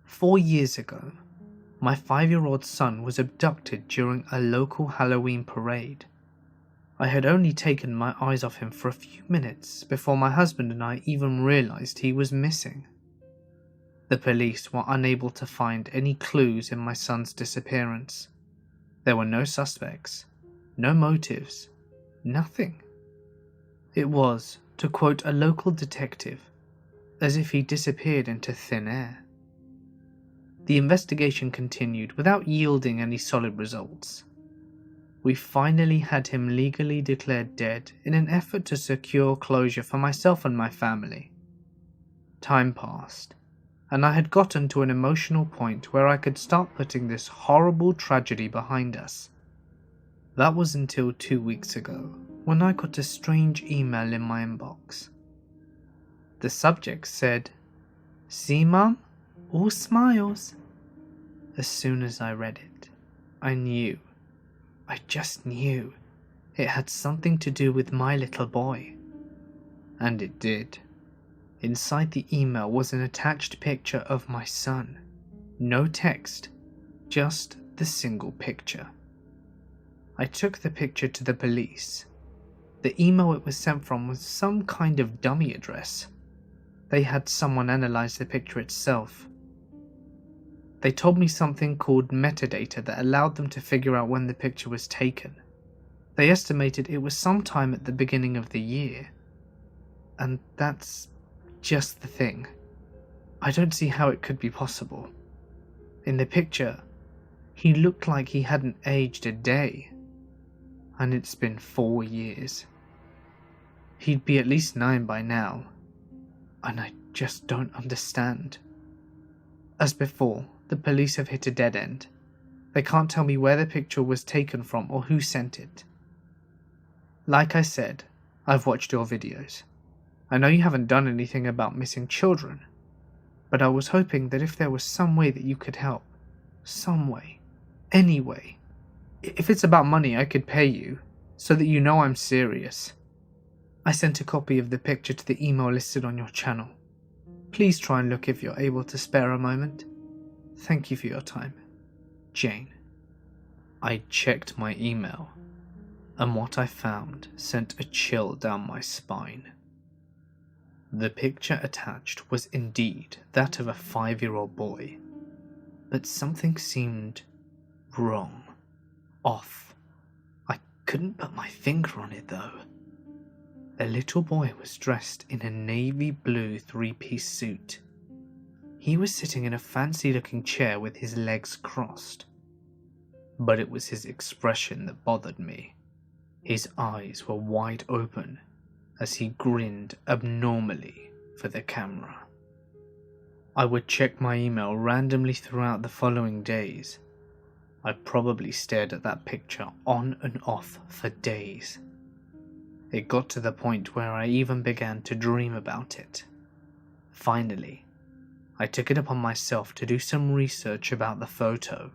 4 years ago, my 5-year-old son was abducted during a local Halloween parade. I had only taken my eyes off him for a few minutes before my husband and I even realized he was missing. The police were unable to find any clues in my son's disappearance. There were no suspects, no motives, nothing. It was, to quote a local detective, as if he disappeared into thin air. The investigation continued without yielding any solid results. We finally had him legally declared dead in an effort to secure closure for myself and my family. Time passed, and I had gotten to an emotional point where I could start putting this horrible tragedy behind us. That was until 2 weeks ago, when I got a strange email in my inbox. The subject said, "See, Mum? All smiles." As soon as I read it, I knew. I just knew it had something to do with my little boy. And it did. Inside the email was an attached picture of my son. No text, just the single picture. I took the picture to the police. The email it was sent from was some kind of dummy address. They had someone analyze the picture itself. They told me something called metadata that allowed them to figure out when the picture was taken. They estimated it was sometime at the beginning of the year. And that's just the thing. I don't see how it could be possible. In the picture, he looked like he hadn't aged a day. And it's been 4 years. He'd be at least 9 by now. And I just don't understand. As before, the police have hit a dead end. They can't tell me where the picture was taken from or who sent it. Like I said, I've watched your videos. I know you haven't done anything about missing children, but I was hoping that if there was some way that you could help, some way, any way. If it's about money, I could pay you, so that you know I'm serious. I sent a copy of the picture to the email listed on your channel. Please try and look if you're able to spare a moment. Thank you for your time. Jane." I checked my email, and what I found sent a chill down my spine. The picture attached was indeed that of a 5-year-old boy, but something seemed wrong, off. I couldn't put my finger on it though. The little boy was dressed in a navy blue 3-piece suit. He was sitting in a fancy-looking chair with his legs crossed, but it was his expression that bothered me. His eyes were wide open as he grinned abnormally for the camera. I would check my email randomly throughout the following days. I probably stared at that picture on and off for days. It got to the point where I even began to dream about it. Finally, I took it upon myself to do some research about the photo.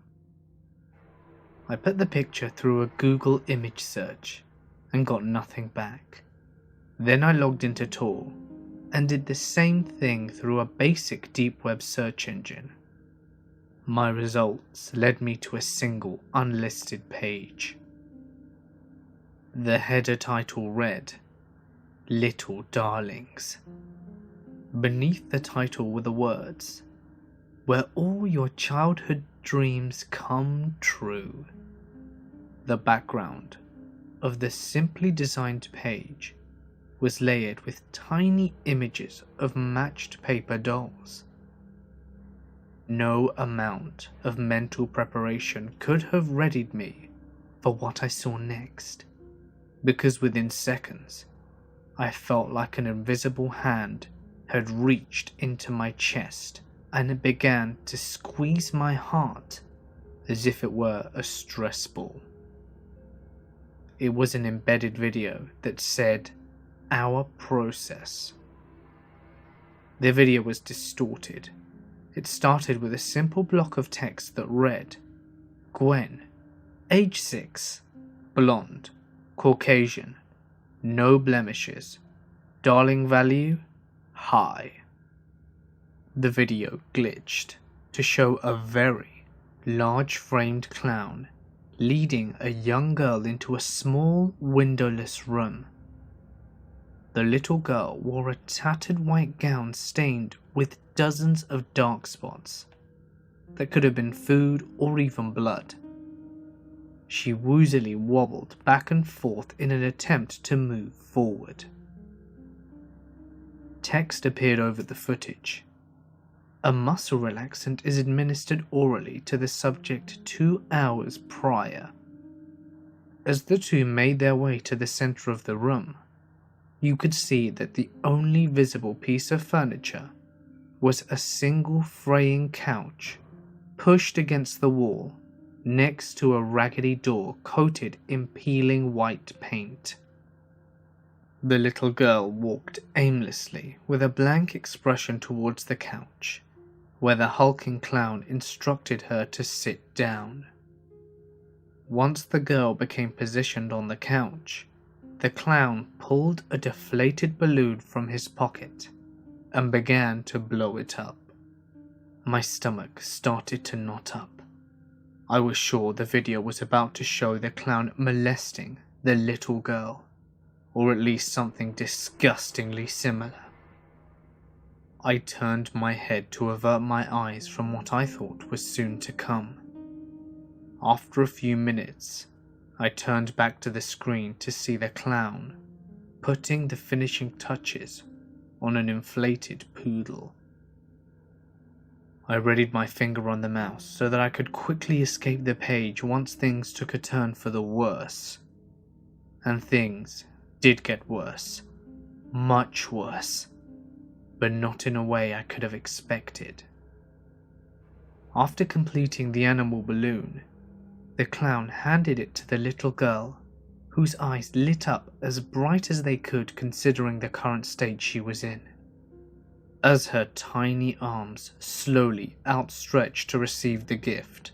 I put the picture through a Google image search and got nothing back. Then I logged into Tor and did the same thing through a basic deep web search engine. My results led me to a single unlisted page. The header title read, "Little Darlings." Beneath the title were the words, "Where all your childhood dreams come true." The background of the simply designed page was layered with tiny images of matched paper dolls. No amount of mental preparation could have readied me for what I saw next, because within seconds, I felt like an invisible hand had reached into my chest and it began to squeeze my heart as if it were a stress ball. It was an embedded video that said, "Our process." The video was distorted. It started with a simple block of text that read, "Gwen, age 6, blonde, Caucasian, no blemishes, darling value, high." The video glitched to show a very large framed clown leading a young girl into a small windowless room. The little girl wore a tattered white gown stained with dozens of dark spots that could have been food or even blood. She woozily wobbled back and forth in an attempt to move forward. Text appeared over the footage. A muscle relaxant is administered orally to the subject 2 hours prior. As the two made their way to the center of the room, you could see that the only visible piece of furniture was a single fraying couch pushed against the wall next to a raggedy door coated in peeling white paint. The little girl walked aimlessly with a blank expression towards the couch, where the hulking clown instructed her to sit down. Once the girl became positioned on the couch, the clown pulled a deflated balloon from his pocket and began to blow it up. My stomach started to knot up. I was sure the video was about to show the clown molesting the little girl, or at least something disgustingly similar. I turned my head to avert my eyes from what I thought was soon to come. After a few minutes, I turned back to the screen to see the clown putting the finishing touches on an inflated poodle. I readied my finger on the mouse so that I could quickly escape the page once things took a turn for the worse. And things did get worse. Much worse. But not in a way I could have expected. After completing the animal balloon, the clown handed it to the little girl, whose eyes lit up as bright as they could considering the current state she was in. As her tiny arms slowly outstretched to receive the gift,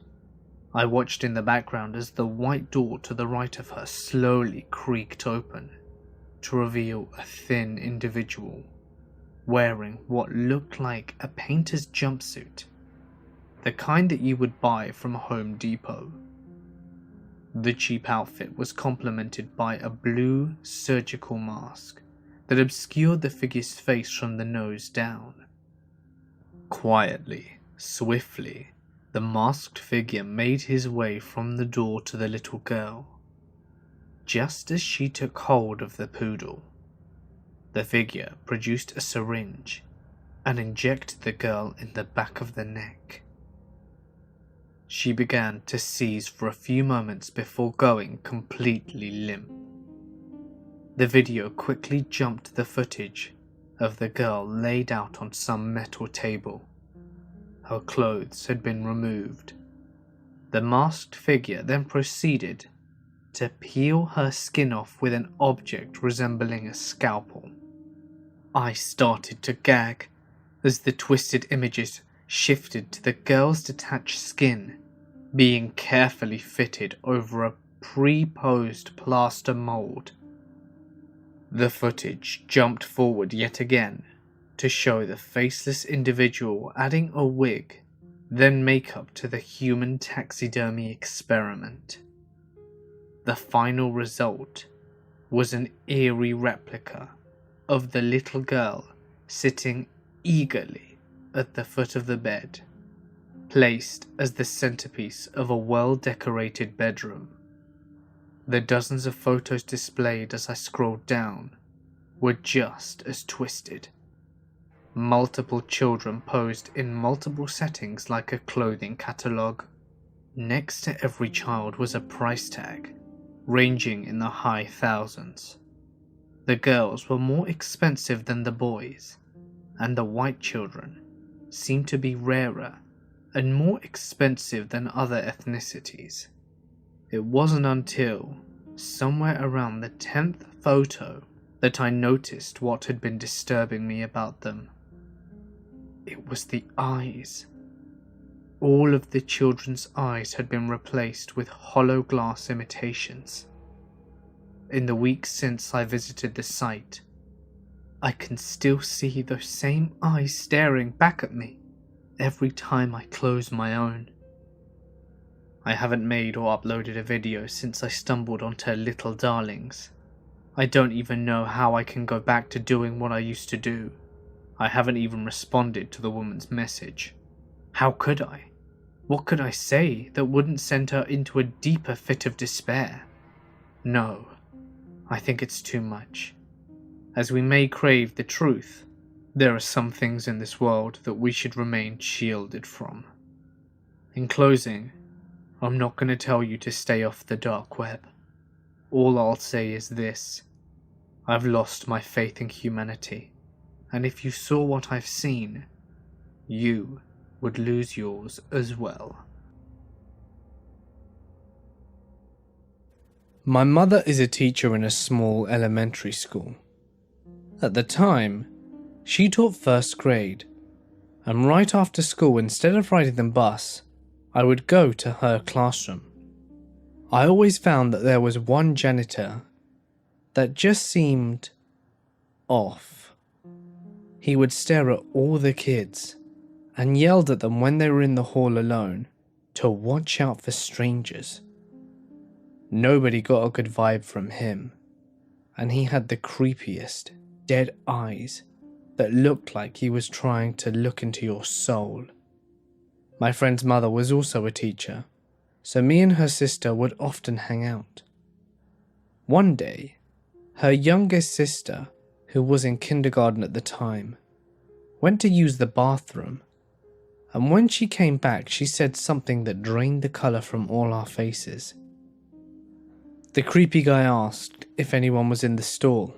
I watched in the background as the white door to the right of her slowly creaked open to reveal a thin individual wearing what looked like a painter's jumpsuit, the kind that you would buy from Home Depot. The cheap outfit was complemented by a blue surgical mask that obscured the figure's face from the nose down. Quietly, swiftly, the masked figure made his way from the door to the little girl. Just as she took hold of the poodle, the figure produced a syringe and injected the girl in the back of the neck. She began to seize for a few moments before going completely limp. The video quickly jumped the footage of the girl laid out on some metal table. Her clothes had been removed. The masked figure then proceeded to peel her skin off with an object resembling a scalpel. I started to gag as the twisted images shifted to the girl's detached skin being carefully fitted over a pre-posed plaster mold. The footage jumped forward yet again to show the faceless individual adding a wig, then makeup to the human taxidermy experiment. The final result was an eerie replica of the little girl sitting eagerly at the foot of the bed, placed as the centerpiece of a well-decorated bedroom. The dozens of photos displayed as I scrolled down were just as twisted. Multiple children posed in multiple settings like a clothing catalogue. Next to every child was a price tag, ranging in the high thousands. The girls were more expensive than the boys, and the white children seemed to be rarer and more expensive than other ethnicities. It wasn't until somewhere around the 10th photo that I noticed what had been disturbing me about them. It was the eyes. All of the children's eyes had been replaced with hollow glass imitations. In the weeks since I visited the site, I can still see those same eyes staring back at me every time I close my own. I haven't made or uploaded a video since I stumbled onto Little Darlings. I don't even know how I can go back to doing what I used to do. I haven't even responded to the woman's message. How could I? What could I say that wouldn't send her into a deeper fit of despair? No, I think it's too much. As we may crave the truth, there are some things in this world that we should remain shielded from. In closing, I'm not going to tell you to stay off the dark web. All I'll say is this: I've lost my faith in humanity, and if you saw what I've seen, you would lose yours as well. My mother is a teacher in a small elementary school. At the time, she taught first grade, and right after school, instead of riding the bus, I would go to her classroom. I always found that there was one janitor that just seemed off. He would stare at all the kids and yelled at them when they were in the hall alone to watch out for strangers. Nobody got a good vibe from him, and he had the creepiest, dead eyes that looked like he was trying to look into your soul. My friend's mother was also a teacher, so me and her sister would often hang out. One day, her youngest sister, who was in kindergarten at the time, went to use the bathroom, and when she came back, she said something that drained the colour from all our faces. The creepy guy asked if anyone was in the stall.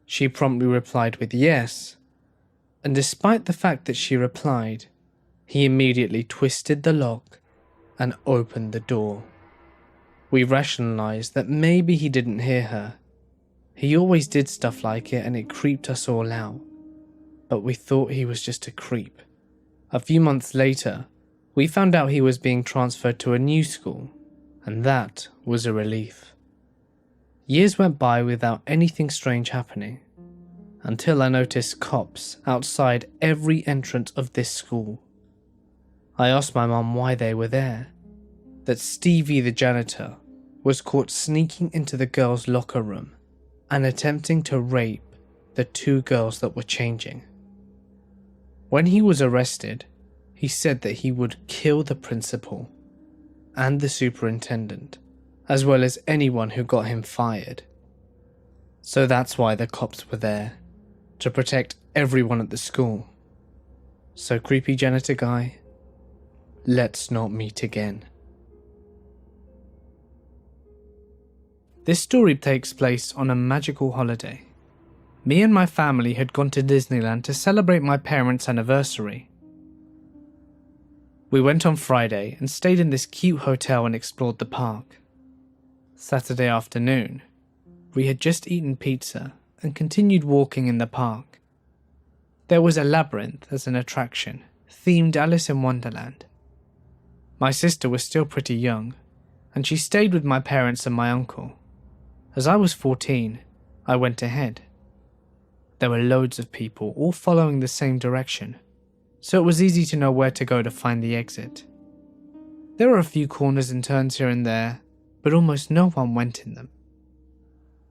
She promptly replied with yes, and despite the fact that she replied, he immediately twisted the lock and opened the door. We rationalized that maybe he didn't hear her. He always did stuff like it and it creeped us all out, but we thought he was just a creep. A few months later, we found out he was being transferred to a new school, and that was a relief. Years went by without anything strange happening, until I noticed cops outside every entrance of this school. I asked my mum why they were there, that Stevie the janitor was caught sneaking into the girls' locker room and attempting to rape the two girls that were changing. When he was arrested, he said that he would kill the principal and the superintendent, as well as anyone who got him fired. So that's why the cops were there, to protect everyone at the school. So creepy janitor guy, Let's not meet again. This story takes place on a magical holiday. Me and my family had gone to Disneyland to celebrate my parents' anniversary. We went on Friday and stayed in this cute hotel and explored the park. Saturday afternoon, we had just eaten pizza and continued walking in the park. There was a labyrinth as an attraction, themed Alice in Wonderland. My sister was still pretty young, and she stayed with my parents and my uncle. As I was 14, I went ahead. There were loads of people, all following the same direction, so it was easy to know where to go to find the exit. There were a few corners and turns here and there, but almost no one went in them.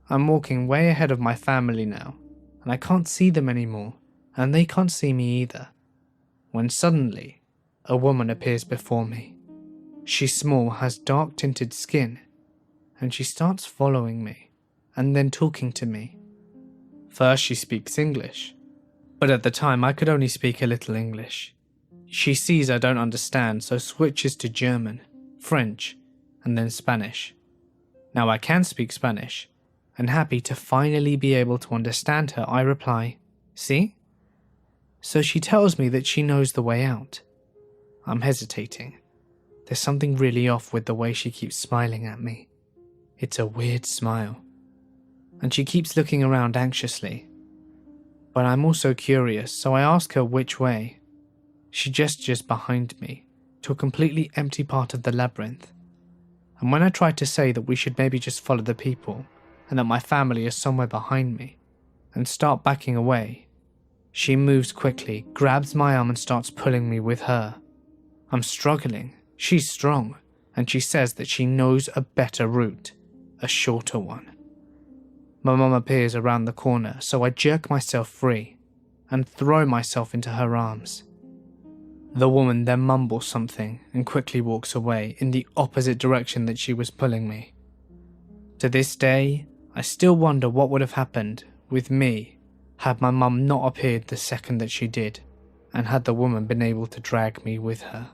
I'm walking way ahead of my family now, and I can't see them anymore, and they can't see me either, when suddenly, a woman appears before me. She's small, has dark tinted skin, and she starts following me, and then talking to me. First she speaks English, but at the time I could only speak a little English. She sees I don't understand, so switches to German, French, and then Spanish. Now I can speak Spanish, and happy to finally be able to understand her, I reply, "Sí?" So she tells me that she knows the way out. I'm hesitating. There's something really off with the way she keeps smiling at me. It's a weird smile. And she keeps looking around anxiously. But I'm also curious, so I ask her which way. She gestures behind me, to a completely empty part of the labyrinth. And when I try to say that we should maybe just follow the people, and that my family is somewhere behind me, and start backing away, she moves quickly, grabs my arm and starts pulling me with her. I'm struggling. She's strong, and she says that she knows a better route, a shorter one. My mum appears around the corner, so I jerk myself free and throw myself into her arms. The woman then mumbles something and quickly walks away in the opposite direction that she was pulling me. To this day, I still wonder what would have happened with me had my mum not appeared the second that she did, and had the woman been able to drag me with her.